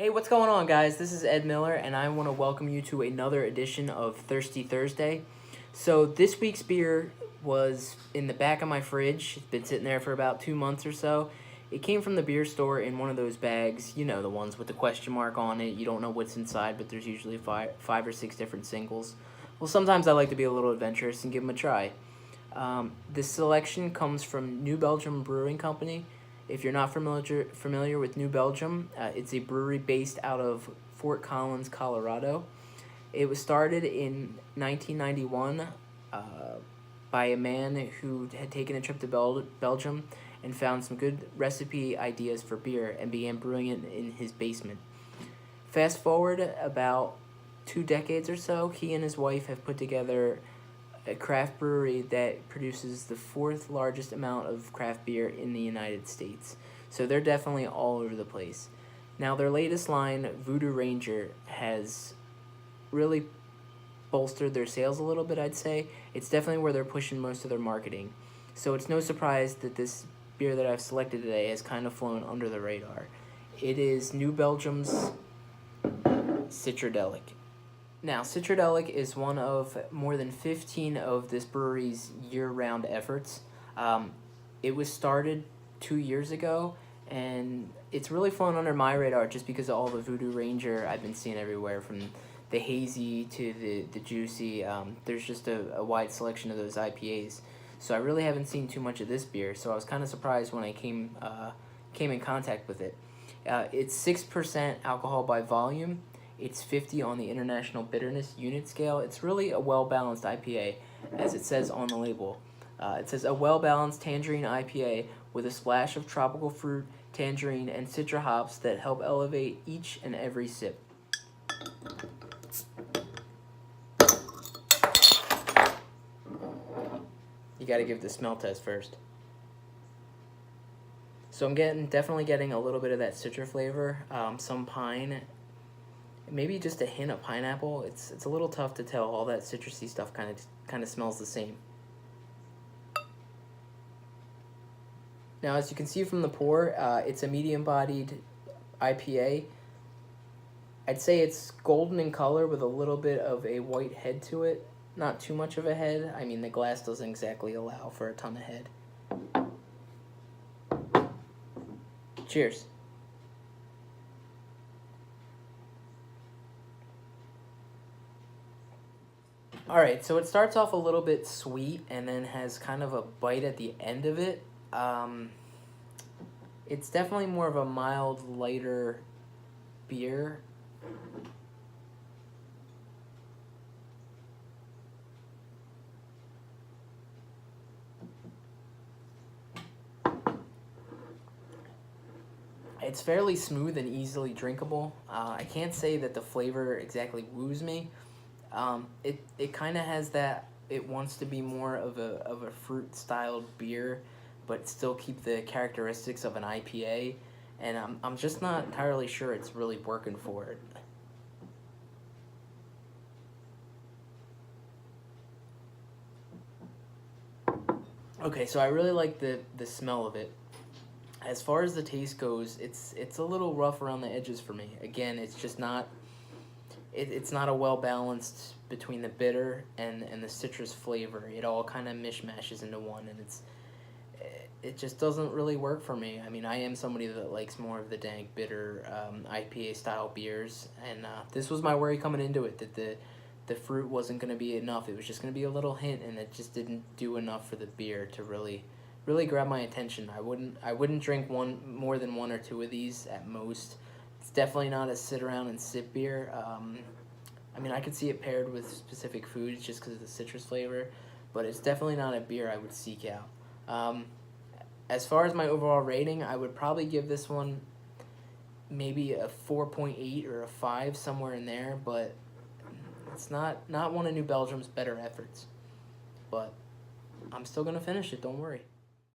Hey, what's going on, guys? This is Ed Miller, and I want to welcome you to another edition of Thirsty Thursday. So this week's beer was in the back of my fridge. It's been sitting there for about 2 months or so. It came from the beer store in one of those bags, you know, the ones with the question mark on it. You don't know what's inside, but there's usually five or six different singles. Well, sometimes I like to be a little adventurous and give them a try. This selection comes from New Belgium Brewing Company. If you're not familiar with New Belgium, it's a brewery based out of Fort Collins, Colorado. It was started in 1991 by a man who had taken a trip to Belgium and found some good recipe ideas for beer and began brewing it in his basement. Fast forward about 2 decades or so, he and his wife have put together a craft brewery that produces the 4th largest amount of craft beer in the United States. So they're definitely all over the place. Now, their latest line, Voodoo Ranger, has really bolstered their sales a little bit, I'd say. It's definitely where they're pushing most of their marketing. So it's no surprise that this beer that I've selected today has kind of flown under the radar. It is New Belgium's Citradelic. Now, Citradelic is one of more than 15 of this brewery's year-round efforts. It was started 2 years ago, and it's really flown under my radar just because of all the Voodoo Ranger I've been seeing everywhere, from the hazy to the juicy. There's just a wide selection of those IPAs. So I really haven't seen too much of this beer, so I was kind of surprised when I came in contact with it. It's 6% alcohol by volume. It's 50 on the International Bitterness Unit Scale. It's really a well-balanced IPA, as it says on the label. It says a well-balanced tangerine IPA with a splash of tropical fruit, tangerine, and citra hops that help elevate each and every sip. You gotta give the smell test first. So I'm definitely getting a little bit of that citra flavor, some pine, maybe just a hint of pineapple. It's a little tough to tell. All that citrusy stuff kind of smells the same. Now, as you can see from the pour, it's a medium-bodied IPA. I'd say it's golden in color with a little bit of a white head to it. Not too much of a head. I mean, the glass doesn't exactly allow for a ton of head. Cheers. Alright, so it starts off a little bit sweet and then has kind of a bite at the end of it. It's definitely more of a mild, lighter beer. It's fairly smooth and easily drinkable. I can't say that the flavor exactly woos me. It kind of has that, it wants to be more of a fruit-styled beer, but still keep the characteristics of an IPA, and I'm just not entirely sure it's really working for it. Okay, so I really like the smell of it. As far as the taste goes, it's a little rough around the edges for me. Again, it's just not... It's not a well-balanced between the bitter and the citrus flavor. It all kind of mishmashes into one, and it just doesn't really work for me. I mean, I am somebody that likes more of the dank, bitter IPA-style beers, and this was my worry coming into it, that the fruit wasn't going to be enough. It was just going to be a little hint, and it just didn't do enough for the beer to really grab my attention. I wouldn't drink more than 1 or 2 of these at most. It's definitely not a sit around and sip beer. I mean, I could see it paired with specific foods just because of the citrus flavor, but it's definitely not a beer I would seek out. As far as my overall rating, I would probably give this one maybe a 4.8 or a 5, somewhere in there, but it's not one of New Belgium's better efforts. But I'm still going to finish it, don't worry.